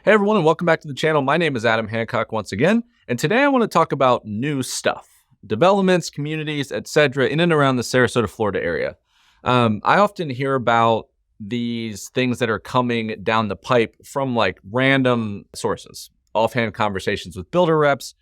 Hey everyone, and welcome back to the channel. My name is Adam Hancock once again, and today I want to talk about new stuff, developments, communities, etc. in and around the Sarasota, Florida area. I often hear about these things that are coming down the pipe from like random sources, offhand conversations with builder reps.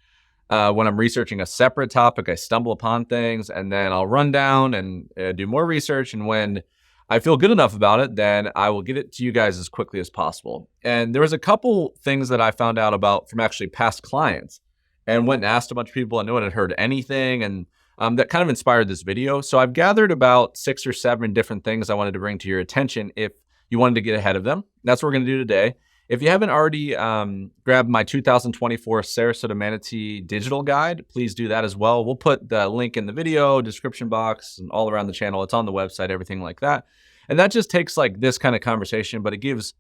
When I'm researching a separate topic, I stumble upon things and then I'll run down and do more research. And when I feel good enough about it, then I will get it to you guys as quickly as possible. And there was a couple things that I found out about from actually past clients and went and asked a bunch of people. No one had heard anything, and that kind of inspired this video. So I've gathered about 6 or 7 different things I wanted to bring to your attention if you wanted to get ahead of them. That's what we're going to do today. If you haven't already grabbed my 2024 Sarasota Manatee digital guide, please do that as well. We'll put the link in the video, description box, and all around the channel. It's on the website, everything like that. And that just takes like this kind of conversation, but it gives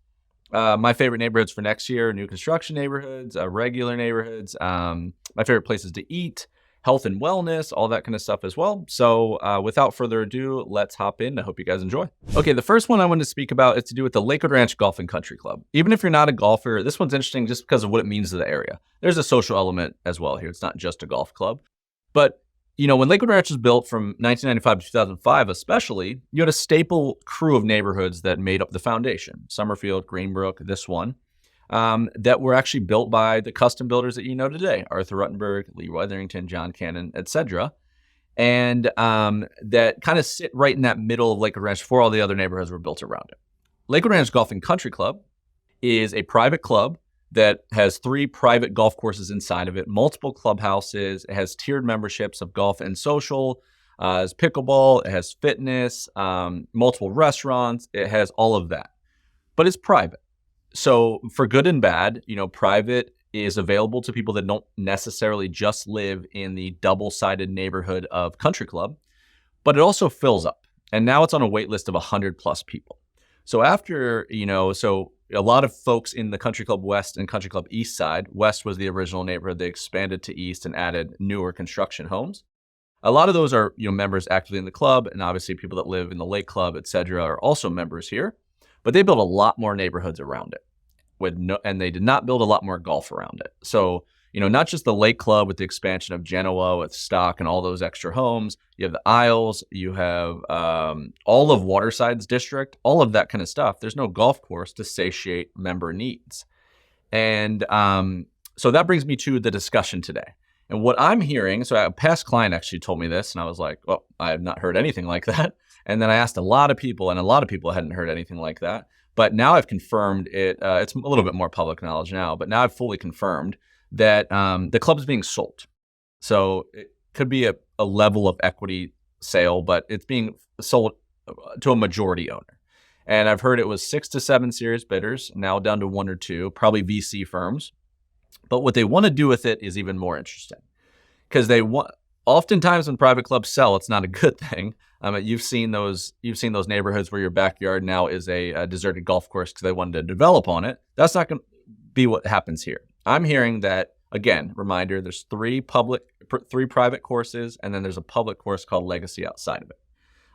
my favorite neighborhoods for next year, new construction neighborhoods, regular neighborhoods, my favorite places to eat, health and wellness, all that kind of stuff as well. So without further ado, let's hop in. I hope you guys enjoy. Okay, the first one I wanted to speak about is to do with the Lakewood Ranch Golf and Country Club. Even if you're not a golfer, this one's interesting just because of what it means to the area. There's a social element as well here. It's not just a golf club. But you know, when Lakewood Ranch was built from 1995 to 2005 especially, you had a staple crew of neighborhoods that made up the foundation. Summerfield, Greenbrook, this one. That were actually built by the custom builders that you know today, Arthur Ruttenberg, Lee Wetherington, John Cannon, etc. And that kind of sit right in that middle of Lakewood Ranch before all the other neighborhoods were built around it. Lakewood Ranch Golf and Country Club is a private club that has 3 private golf courses inside of it, multiple clubhouses. It has tiered memberships of golf and social. It has pickleball. It has fitness, multiple restaurants. It has all of that, but it's private. So for good and bad, you know, private is available to people that don't necessarily just live in the double-sided neighborhood of Country Club, but it also fills up. And now it's on a wait list of 100 plus people. So after, you know, so a lot of folks in the Country Club West and Country Club East side, West was the original neighborhood. They expanded to East and added newer construction homes. A lot of those are, you know, members actively in the club, and obviously people that live in the Lake Club, etc., are also members here. But they built a lot more neighborhoods around it. And they did not build a lot more golf around it. So, you know, not just the Lake Club with the expansion of Genoa with stock and all those extra homes. You have the Isles, you have all of Waterside's district, all of that kind of stuff. There's no golf course to satiate member needs. And so that brings me to the discussion today. And what I'm hearing, so a past client actually told me this, and I was like, well, I have not heard anything like that. And then I asked a lot of people, and a lot of people hadn't heard anything like that. But now I've confirmed it. It's a little bit more public knowledge now, but now I've fully confirmed that the club is being sold. So it could be a level of equity sale, but it's being sold to a majority owner. And I've heard it was 6 to 7 serious bidders, now down to 1 or 2, probably VC firms. But what they want to do with it is even more interesting, because oftentimes when private clubs sell, it's not a good thing. You've seen those neighborhoods where your backyard now is a deserted golf course because they wanted to develop on it. That's not going to be what happens here. I'm hearing that, again, reminder, there's 3 private courses, and then there's a public course called Legacy outside of it.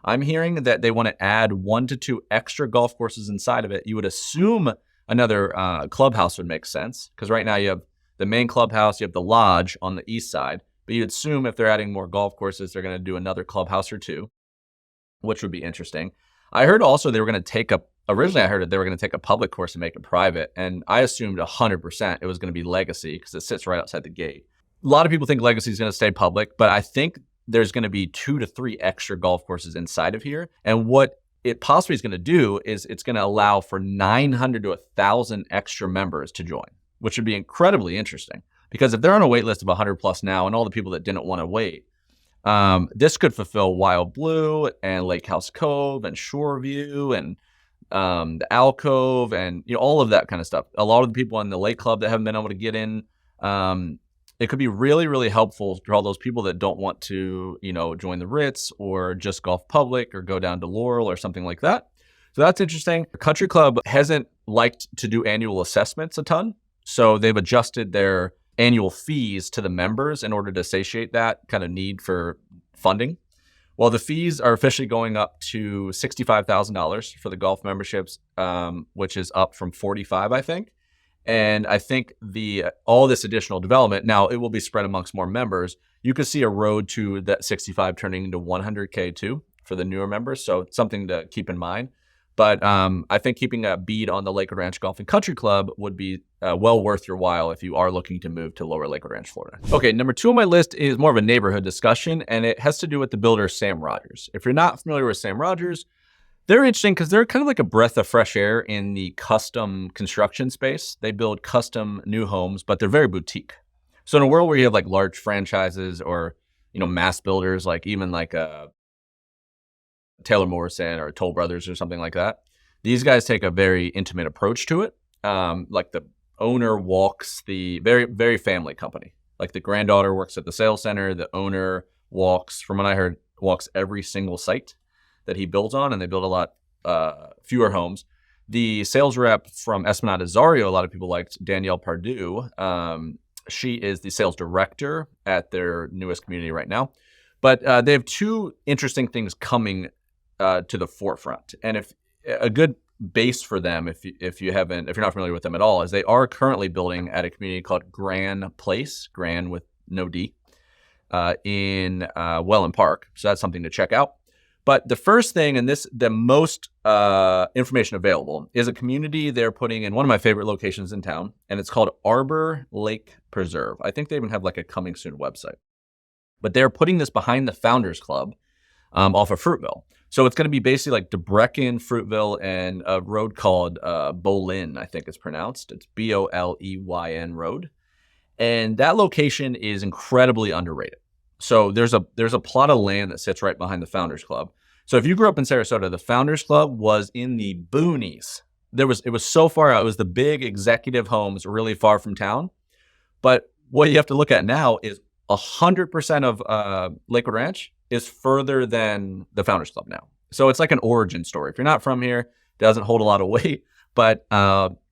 I'm hearing that they want to add 1 to 2 extra golf courses inside of it. You would assume another clubhouse would make sense, because right now you have the main clubhouse, you have the lodge on the east side, but you'd assume if they're adding more golf courses, they're going to do another clubhouse or 2, which would be interesting. I heard also they were going to originally I heard that they were going to take a public course and make it private, and I assumed 100% it was going to be Legacy because it sits right outside the gate. A lot of people think Legacy is going to stay public, but I think there's going to be 2 to 3 extra golf courses inside of here. And what it possibly is going to do is it's going to allow for 900 to 1,000 extra members to join, which would be incredibly interesting. Because if they're on a wait list of 100 plus now, and all the people that didn't want to wait, this could fulfill Wild Blue and Lake House Cove and Shoreview and the Alcove and, you know, all of that kind of stuff. A lot of the people in the Lake Club that haven't been able to get in, it could be really, really helpful for all those people that don't want to, you know, join the Ritz or just golf public or go down to Laurel or something like that. So that's interesting. The Country Club hasn't liked to do annual assessments a ton, so they've adjusted their annual fees to the members in order to satiate that kind of need for funding. Well, the fees are officially going up to $65,000 for the golf memberships, which is up from $45,000, I think. And I think all this additional development, now it will be spread amongst more members. You could see a road to that 65 turning into 100K too for the newer members. So it's something to keep in mind. But I think keeping a bead on the Lakewood Ranch Golf and Country Club would be well worth your while if you are looking to move to Lower Lakewood Ranch, Florida. Okay, number 2 on my list is more of a neighborhood discussion, and it has to do with the builder Sam Rodgers. If you're not familiar with Sam Rodgers, they're interesting because they're kind of like a breath of fresh air in the custom construction space. They build custom new homes, but they're very boutique. So in a world where you have like large franchises or, mass builders, like even like a Taylor Morrison or Toll Brothers or something like that, these guys take a very intimate approach to it. Like the owner walks the very, very family company. Like the granddaughter works at the sales center. The owner walks, from what I heard, walks every single site that he builds on, and they build a lot fewer homes. The sales rep from Esplanade Azario, a lot of people liked, Danielle Pardue. She is the sales director at their newest community right now. But they have 2 interesting things coming to the forefront. And if a good base for them, if you're not familiar with them at all, is they are currently building at a community called Gran Place, Gran with no D, in Wellen Park. So that's something to check out. But the first thing, and the most information available, is a community they're putting in one of my favorite locations in town, and it's called Arbor Lake Preserve. I think they even have like a coming soon website. But they're putting this behind the Founders Club off of Fruitville. So it's going to be basically like Debrecen, Fruitville, and a road called Bolin, I think it's pronounced. It's Boleyn Road. And that location is incredibly underrated. So there's a plot of land that sits right behind the Founders Club. So if you grew up in Sarasota, the Founders Club was in the boonies. It was so far out. It was the big executive homes really far from town. But what you have to look at now is 100% of Lakewood Ranch is further than the Founders Club now. So it's like an origin story. If you're not from here, it doesn't hold a lot of weight. But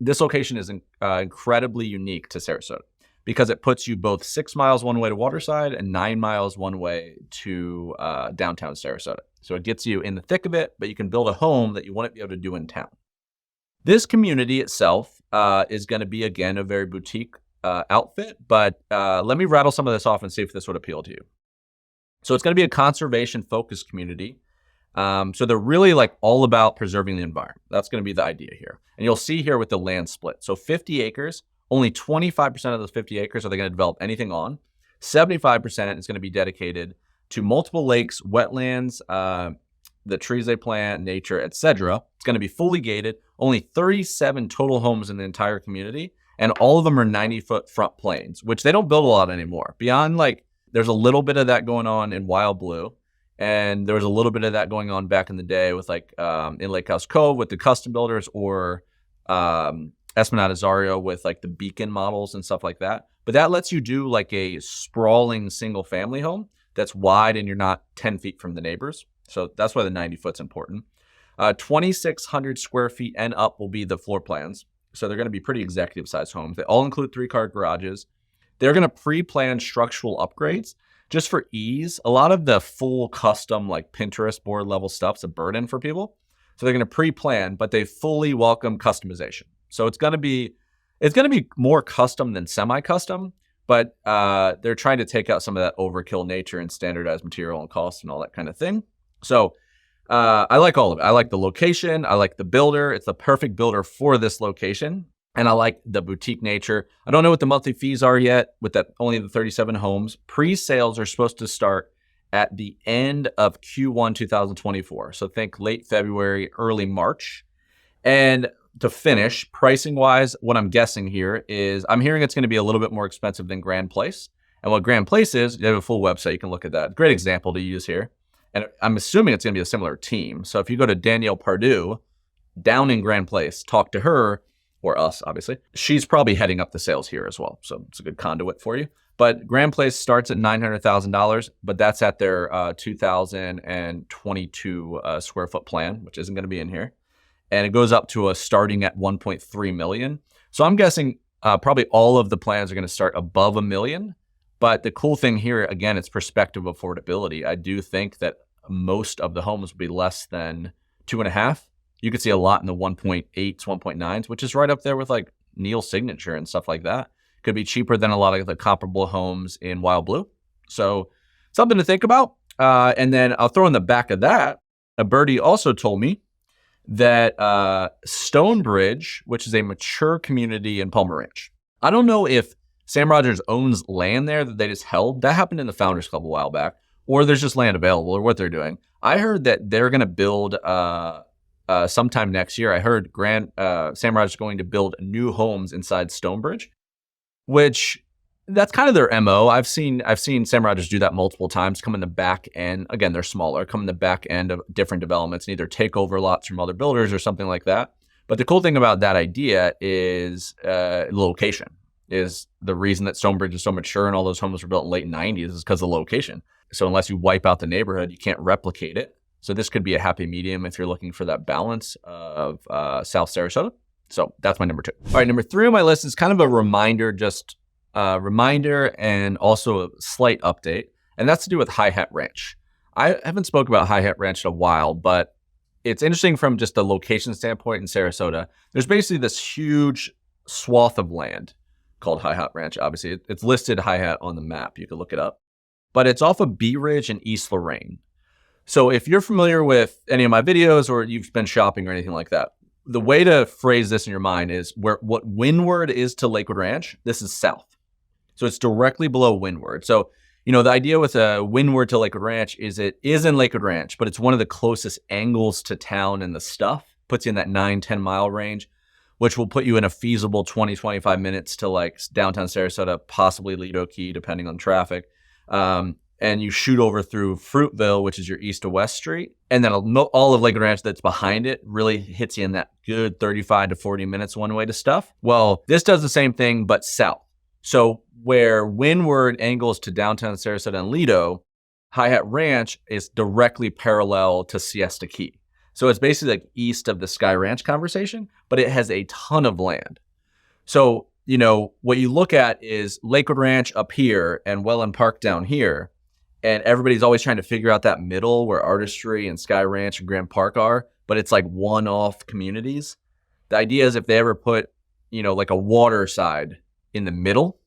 this location is incredibly unique to Sarasota, because it puts you both 6 miles one way to Waterside and 9 miles one way to downtown Sarasota. So it gets you in the thick of it, but you can build a home that you wouldn't be able to do in town. This community itself is going to be, again, a very boutique outfit, but let me rattle some of this off and see if this would appeal to you. So it's going to be a conservation-focused community. So they're really like all about preserving the environment. That's going to be the idea here. And you'll see here with the land split. So 50 acres, only 25% of those 50 acres are they going to develop anything on. 75% is going to be dedicated to multiple lakes, wetlands, the trees they plant, nature, etc. It's going to be fully gated. Only 37 total homes in the entire community, and all of them are 90-foot front planes, which they don't build a lot anymore. Beyond like, there's a little bit of that going on in Wild Blue, and there was a little bit of that going on back in the day with like in Lake House Cove with the custom builders, or Esplanade Azario with like the beacon models and stuff like that. But that lets you do like a sprawling single family home that's wide and you're not 10 feet from the neighbors. So that's why the 90 foot's important. 2,600 square feet and up will be the floor plans. So they're going to be pretty executive sized homes. They all include 3-car garages. They're going to pre-plan structural upgrades just for ease. A lot of the full custom like Pinterest board level stuff's a burden for people. So they're going to pre-plan, but they fully welcome customization. So it's going to be more custom than semi-custom, but they're trying to take out some of that overkill nature and standardized material and cost and all that kind of thing. So I like all of it. I like the location. I like the builder. It's the perfect builder for this location. And I like the boutique nature. I don't know what the monthly fees are yet with that only the 37 homes. Pre-sales are supposed to start at the end of Q1 2024. So think late February, early March. And to finish, pricing wise, what I'm guessing here is I'm hearing it's going to be a little bit more expensive than Grand Place. And what Grand Place is, you have a full website. You can look at that. Great example to use here. And I'm assuming it's going to be a similar team. So if you go to Danielle Pardue down in Grand Place, talk to her, or us, obviously, she's probably heading up the sales here as well. So it's a good conduit for you. But Grand Place starts at $900,000, but that's at their 2022 square foot plan, which isn't going to be in here. And it goes up to a starting at 1.3 million. So I'm guessing probably all of the plans are going to start above $1 million. But the cool thing here, again, it's perspective affordability. I do think that most of the homes will be less than 2.5. You could see a lot in the 1.8s, 1.9s, which is right up there with like Neil signature and stuff like that. Could be cheaper than a lot of the comparable homes in Wild Blue. So something to think about. And then I'll throw in the back of that, a birdie also told me that Stonebridge, which is a mature community in Palmer Ranch. I don't know if Sam Rodgers owns land there that they just held. That happened in the Founders Club a while back, or there's just land available, or what they're doing. I heard that they're going to build sometime next year. I heard Sam Rodgers is going to build new homes inside Stonebridge, which that's kind of their MO. I've seen Sam Rodgers do that multiple times, come in the back end. Again, they're smaller, come in the back end of different developments and either take over lots from other builders or something like that. But the cool thing about that idea is location. Is the reason that Stonebridge is so mature and all those homes were built in the late 90s is because of the location. So unless you wipe out the neighborhood, you can't replicate it. So this could be a happy medium if you're looking for that balance of South Sarasota. So that's my number 2. All right, number 3 on my list is kind of a reminder, reminder and also a slight update. And that's to do with Hi Hat Ranch. I haven't spoke about Hi Hat Ranch in a while, but it's interesting from just the location standpoint in Sarasota. There's basically this huge swath of land called Hi Hat Ranch. Obviously, it's listed Hi Hat on the map. You can look it up. But it's off of Bee Ridge and East Lorraine. So if you're familiar with any of my videos or you've been shopping or anything like that, the way to phrase this in your mind is what Windward is to Lakewood Ranch, this is south. So it's directly below Windward. So, the idea with a Windward to Lakewood Ranch is it is in Lakewood Ranch, but it's one of the closest angles to town and the stuff. Puts you in that 9-10 mile range, which will put you in a feasible 20-25 minutes to like downtown Sarasota, possibly Lido Key, depending on traffic. And you shoot over through Fruitville, which is your east to west street. And then all of Lakewood Ranch that's behind it really hits you in that good 35 to 40 minutes one way to stuff. Well, this does the same thing, but south. So where Windward angles to downtown Sarasota and Lido, Hi Hat Ranch is directly parallel to Siesta Key. So it's basically like east of the Sky Ranch conversation, but it has a ton of land. So, what you look at is Lakewood Ranch up here and Wellen Park down here. And everybody's always trying to figure out that middle where Artistry and Sky Ranch and Grand Park are, but it's like one-off communities. The idea is if they ever put, like a water side in the middle,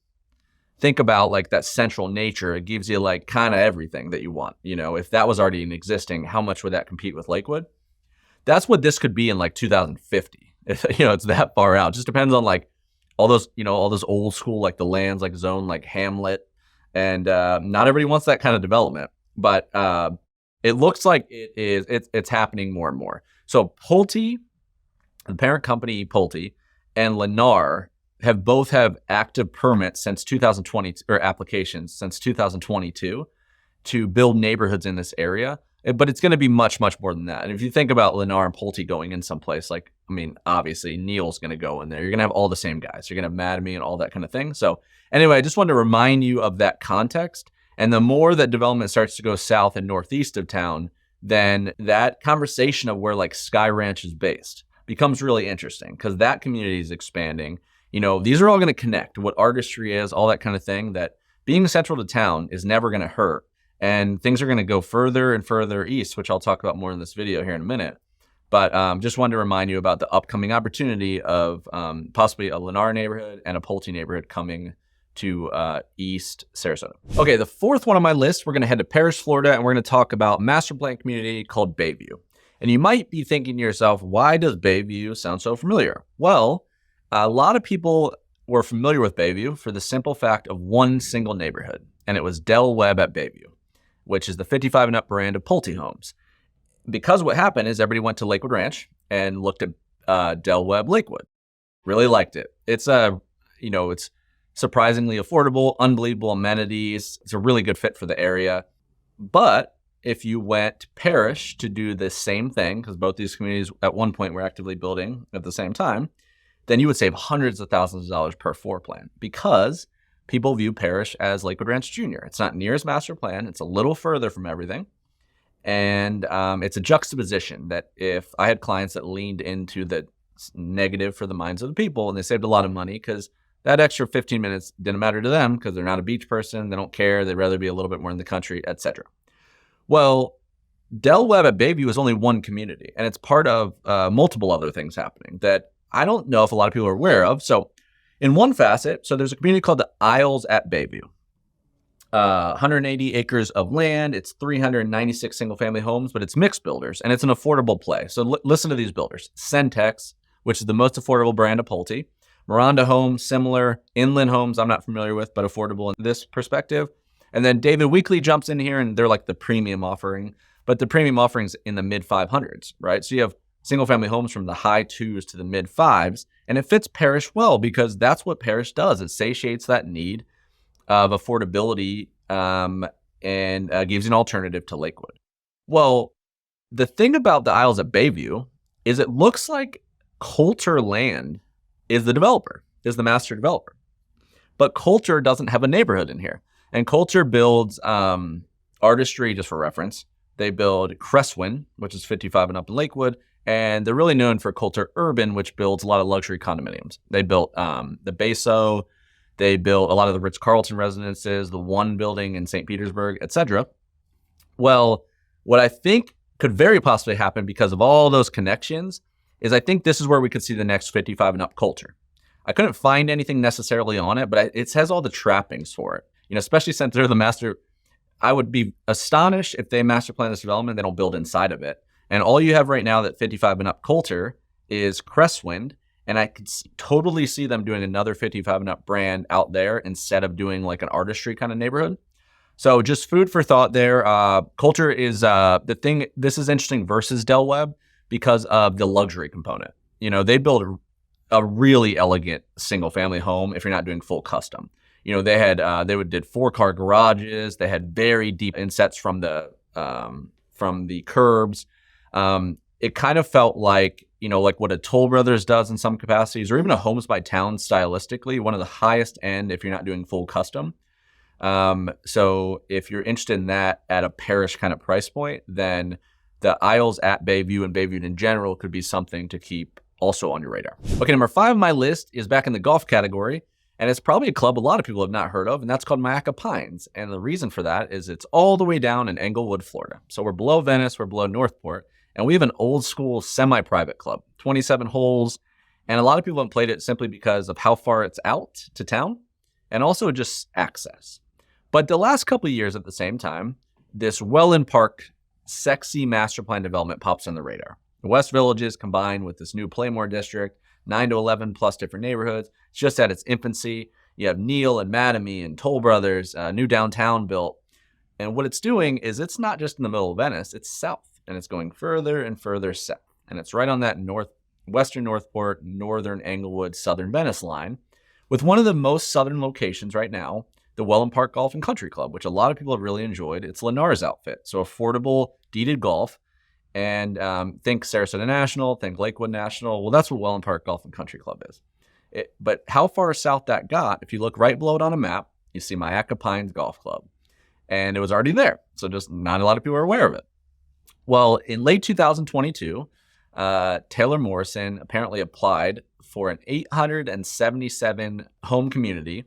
think about like that central nature. It gives you like kind of everything that you want. If that was already existing, how much would that compete with Lakewood? That's what this could be in like 2050. It's that far out. It just depends on like all those old school, like the lands, like zone, like Hamlet. And not everybody wants that kind of development, but it looks like it's happening more and more. So Pulte, the parent company Pulte, and Lennar both have active permits since 2020 or applications since 2022 to build neighborhoods in this area. But it's going to be much, much more than that. And if you think about Lennar and Pulte going in someplace, obviously Neil's going to go in there. You're going to have all the same guys. You're going to have Madame and all that kind of thing. So anyway, I just wanted to remind you of that context. And the more that development starts to go south and northeast of town, then that conversation of where like Sky Ranch is based becomes really interesting because that community is expanding. These are all going to connect. What Artistry is, all that kind of thing, that being central to town is never going to hurt. And things are going to go further and further east, which I'll talk about more in this video here in a minute. But just wanted to remind you about the upcoming opportunity of possibly a Lennar neighborhood and a Pulte neighborhood coming to East Sarasota. Okay, the 4th one on my list, we're going to head to Parrish, Florida, and we're going to talk about a master plan community called Bayview. And you might be thinking to yourself, why does Bayview sound so familiar? Well, a lot of people were familiar with Bayview for the simple fact of one single neighborhood, and it was Del Webb at Bayview, which is the 55 and up brand of Pulte homes. Because what happened is everybody went to Lakewood Ranch and looked at Del Webb Lakewood. Really liked it. It's it's surprisingly affordable, unbelievable amenities. It's a really good fit for the area. But if you went to Parrish to do the same thing, because both these communities at one point were actively building at the same time, then you would save hundreds of thousands of dollars per floor plan because people view Parrish as Lakewood Ranch Jr. It's not near as master plan. It's a little further from everything. And it's a juxtaposition that if I had clients that leaned into the negative for the minds of the people and they saved a lot of money because that extra 15 minutes didn't matter to them because they're not a beach person. They don't care. They'd rather be a little bit more in the country, etc. Well, Del Webb at Bayview is only one community, and it's part of multiple other things happening that I don't know if a lot of people are aware of. So In one facet, so there's a community called the Isles at Bayview. 180 acres of land. It's 396 single-family homes, but it's mixed builders, and it's an affordable play. So listen to these builders. Centex, which is the most affordable brand of Pulte. Miranda Homes, similar. Inland Homes, I'm not familiar with, but affordable in this perspective. And then David Weekley jumps in here, and they're like the premium offering, but the premium offering's in the mid-500s, right? So you have single-family homes from the high 2s to the mid-5s, and it fits Parrish well because that's what Parrish does. It satiates that need of affordability and gives you an alternative to Lakewood. Well, the thing about the Isles at Bayview is it looks like Coulter Land is the developer, is the master developer. But Coulter doesn't have a neighborhood in here. And Coulter builds Artistry, just for reference. They build Crestwind, which is 55 and up in Lakewood. And they're really known for Coulter Urban, which builds a lot of luxury condominiums. They built the Beso. They built a lot of the Ritz-Carlton residences, the One building in St. Petersburg, etc. Well, what I think could very possibly happen because of all those connections is I think this is where we could see the next 55 and up Coulter. I couldn't find anything necessarily on it, but it has all the trappings for it. You know, especially since they're the master. I would be astonished if they master plan this development, they don't build inside of it. And all you have right now that 55 and up Coulter is Crestwind. And I could totally see them doing another 55 and up brand out there instead of doing like an Artistry kind of neighborhood. So just food for thought there. Coulter is the thing. This is interesting versus Del Webb because of the luxury component. You know, they build a really elegant single family home if you're not doing full custom. You know, they did 4-car garages. They had very deep insets from the curbs. It kind of felt like, you know, like what a Toll Brothers does in some capacities, or even a Homes by Town stylistically, one of the highest end if you're not doing full custom. So if you're interested in that at a Parrish kind of price point, then the Isles at Bayview and Bayview in general could be something to keep also on your radar. Okay, number 5 on my list is back in the golf category, and it's probably a club a lot of people have not heard of, and that's called Myakka Pines. And the reason for that is it's all the way down in Englewood, Florida. So we're below Venice, we're below Northport, and we have an old school semi-private club, 27 holes, and a lot of people haven't played it simply because of how far it's out to town, and also just access. But the last couple of years at the same time, this Wellen Park sexy master plan development pops on the radar. The West Villages combined with this new Playmore district, 9 to 11 plus different neighborhoods. It's just at its infancy. You have Neal and Mattamy and Toll Brothers, new downtown built. And what it's doing is it's not just in the middle of Venice, it's south. And it's going further and further south. And it's right on that western Northport, northern Englewood, southern Venice line, with one of the most southern locations right now, the Wellen Park Golf and Country Club, which a lot of people have really enjoyed. It's Lennar's outfit. So affordable, deeded golf. And think Sarasota National, think Lakewood National. Well, that's what Wellen Park Golf and Country Club is. But how far south that got, if you look right below it on a map, you see Myakka Pines Golf Club. And it was already there. So just not a lot of people are aware of it. Well, in late 2022, Taylor Morrison apparently applied for an 877 home community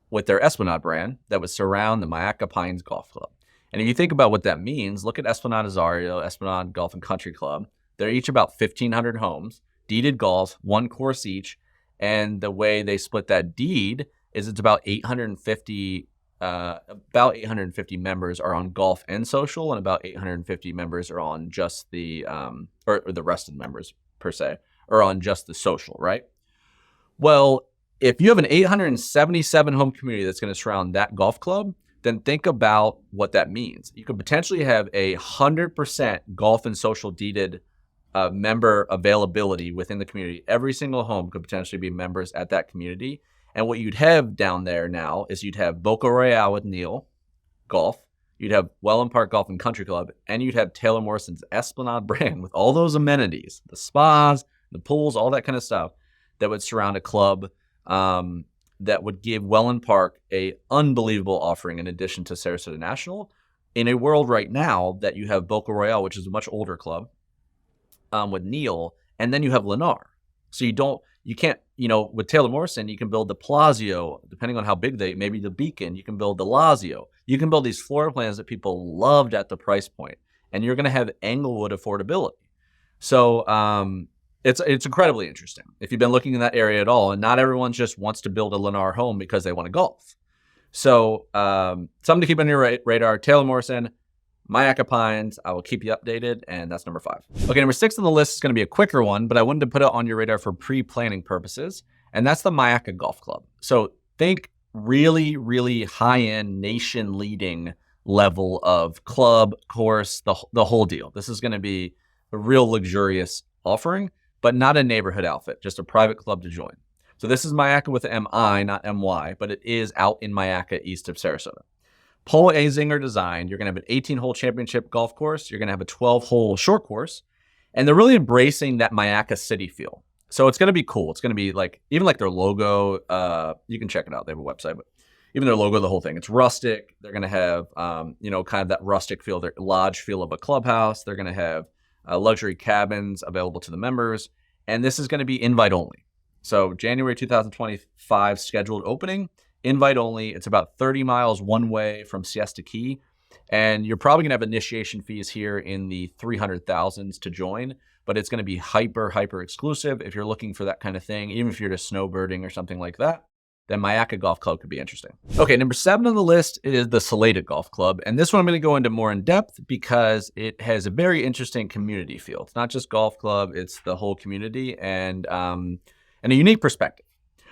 with their Esplanade brand that would surround the Myakka Pines Golf Club. And if you think about what that means, look at Esplanade Azario, Esplanade Golf and Country Club. They're each about 1,500 homes, deeded golf, 1 course each. And the way they split that deed is it's about 850 members are on golf and social, and about 850 members are on just the, or the rest of the members per se, are on just the social, right? Well, if you have an 877 home community that's going to surround that golf club, then think about what that means. You could potentially have 100% golf and social deeded member availability within the community. Every single home could potentially be members at that community. And what you'd have down there now is you'd have Boca Royale with Neal Golf, you'd have Wellen Park Golf and Country Club, and you'd have Taylor Morrison's Esplanade brand with all those amenities, the spas, the pools, all that kind of stuff that would surround a club that would give Wellen Park a unbelievable offering in addition to Sarasota National in a world right now that you have Boca Royale, which is a much older club, with Neal, and then you have Lennar. So you can't, with Taylor Morrison, you can build the Palazzo, depending on how big maybe the Beacon, you can build the Lazio. You can build these floor plans that people loved at the price point, and you're going to have Englewood affordability. So it's incredibly interesting if you've been looking in that area at all. And not everyone just wants to build a Lennar home because they want to golf. So something to keep on your radar. Taylor Morrison, Myakka Pines. I will keep you updated, and that's number 5. Okay, number 6 on the list is going to be a quicker one, but I wanted to put it on your radar for pre-planning purposes, and that's the Myakka Golf Club. So think really, really high-end, nation-leading level of club, course, the whole deal. This is going to be a real luxurious offering, but not a neighborhood outfit, just a private club to join. So this is Myakka with an M-I, not M-Y, but it is out in Myakka, east of Sarasota. Paul Azinger designed. You're going to have an 18-hole championship golf course. You're going to have a 12-hole short course. And they're really embracing that Myakka city feel. So it's going to be cool. It's going to be like, even like their logo, you can check it out. They have a website, but even their logo, the whole thing, it's rustic. They're going to have, you know, kind of that rustic feel, their lodge feel of a clubhouse. They're going to have luxury cabins available to the members. And this is going to be invite only. So January 2025 scheduled opening. Invite only. It's about 30 miles one way from Siesta Key. And you're probably going to have initiation fees here in the 300,000s to join, but it's going to be hyper exclusive. If you're looking for that kind of thing, even if you're just snowbirding or something like that, then Myakka Golf Club could be interesting. Okay, number 7 on the list is the Soleta Golf Club. And this one I'm going to go into more in depth because it has a very interesting community feel. It's not just golf club, it's the whole community and a unique perspective.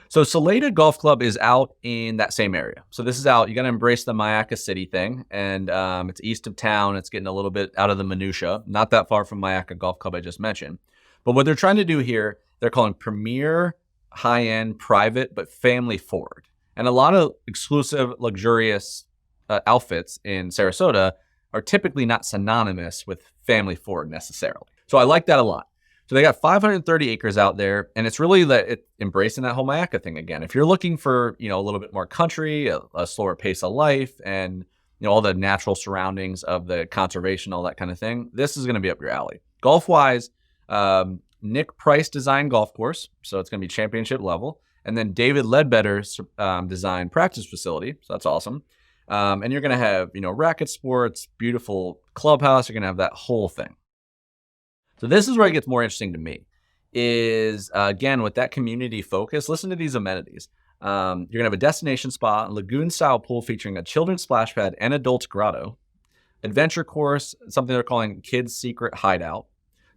So Soleta Golf Club is out in that same area. So this is out, you got to embrace the Myakka city thing. And it's east of town. It's getting a little bit out of the minutia, not that far from Myakka Golf Club I just mentioned. But what they're trying to do here, they're calling premier, high-end, private, but family forward. And a lot of exclusive, luxurious outfits in Sarasota are typically not synonymous with family forward necessarily. So I like that a lot. So they got 530 acres out there, and it's really embracing that whole Myakka thing again. If you're looking for, you know, a little bit more country, a slower pace of life, and, you know, all the natural surroundings of the conservation, all that kind of thing, this is going to be up your alley. Golf-wise, Nick Price designed golf course, so it's going to be championship level, and then David Ledbetter's designed practice facility, so that's awesome. And you're going to have, you know, racket sports, beautiful clubhouse. You're going to have that whole thing. So this is where it gets more interesting to me, is again, with that community focus, listen to these amenities. You're going to have a destination spa, lagoon-style pool featuring a children's splash pad and adults grotto, adventure course, something they're calling Kids Secret Hideout.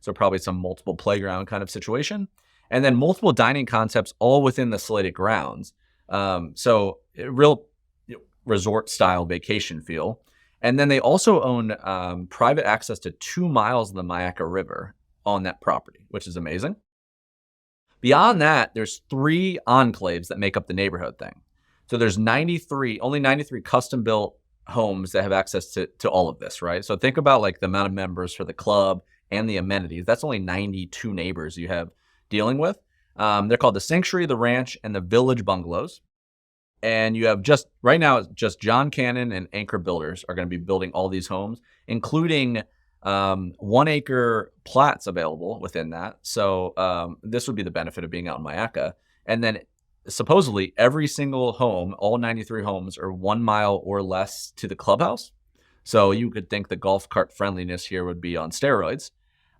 So probably some multiple playground kind of situation. And then multiple dining concepts all within the Soleta grounds. So a real resort-style vacation feel. And then they also own private access to 2 miles of the Myakka River on that property, which is amazing. Beyond that, there's 3 enclaves that make up the neighborhood thing. So there's only 93 custom-built homes that have access to all of this, right? So think about like the amount of members for the club and the amenities. That's only 92 neighbors you have dealing with. They're called the Sanctuary, the Ranch, and the Village Bungalows. And you have right now, just John Cannon and Anchor Builders are going to be building all these homes, including 1-acre plats available within that. So this would be the benefit of being out in Myakka. And then supposedly every single home, all 93 homes, are 1 mile or less to the clubhouse. So you could think the golf cart friendliness here would be on steroids.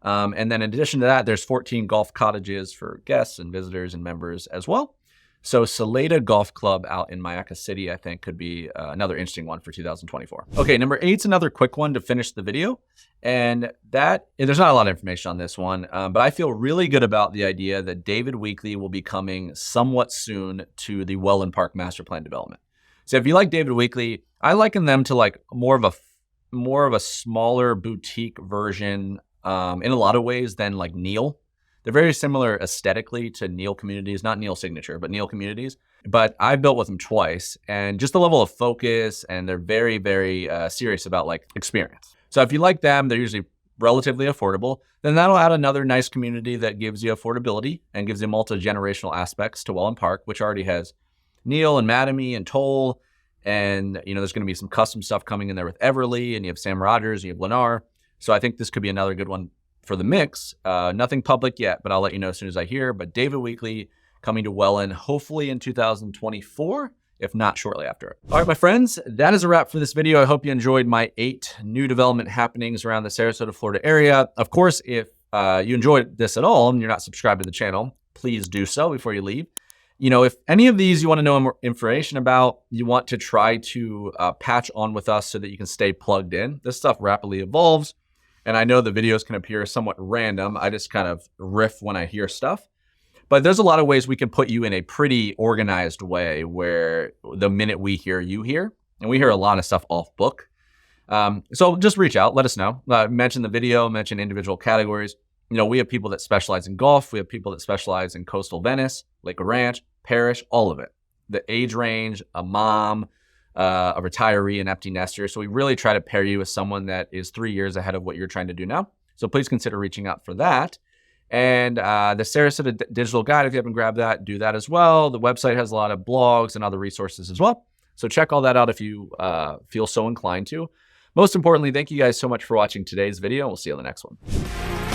And then in addition to that, there's 14 golf cottages for guests and visitors and members as well. So Soleta Golf Club out in Myakka City, I think, could be another interesting one for 2024. Okay, number 8's another quick one to finish the video. And there's not a lot of information on this one, but I feel really good about the idea that David Weekley will be coming somewhat soon to the Wellen Park Master Plan development. So if you like David Weekley, I liken them to like more of a smaller boutique version in a lot of ways than like Neil. They're very similar aesthetically to Neil Communities, not Neil Signature, but Neil Communities. But I've built with them twice, and just the level of focus, and they're very, very serious about like experience. So if you like them, they're usually relatively affordable. Then that'll add another nice community that gives you affordability and gives you multi-generational aspects to Wellen Park, which already has Neil and Mattamy and Toll, and you know there's going to be some custom stuff coming in there with Everly, and you have Sam Rodgers, and you have Lennar. So I think this could be another good one for the mix. Nothing public yet, but I'll let you know as soon as I hear. But David Weekley coming to Wellen, hopefully in 2024, if not shortly after. All right, my friends, that is a wrap for this video. I hope you enjoyed my 8 new development happenings around the Sarasota, Florida area. Of course, if you enjoyed this at all and you're not subscribed to the channel, please do so before you leave. You know, if any of these you want to know more information about, you want to try to patch on with us so that you can stay plugged in. This stuff rapidly evolves, and I know the videos can appear somewhat random. I just kind of riff when I hear stuff. But there's a lot of ways we can put you in a pretty organized way where the minute we hear, you hear. And we hear a lot of stuff off book. So just reach out, let us know. Mention the video, mention individual categories. You know, we have people that specialize in golf. We have people that specialize in coastal Venice, Lakewood Ranch, Parrish, all of it. The age range, a mom, a retiree, an empty nester. So we really try to pair you with someone that is 3 years ahead of what you're trying to do now. So please consider reaching out for that. And the Sarasota Digital Guide, if you haven't grabbed that, do that as well. The website has a lot of blogs and other resources as well. So check all that out if you feel so inclined to. Most importantly, thank you guys so much for watching today's video. We'll see you on the next one.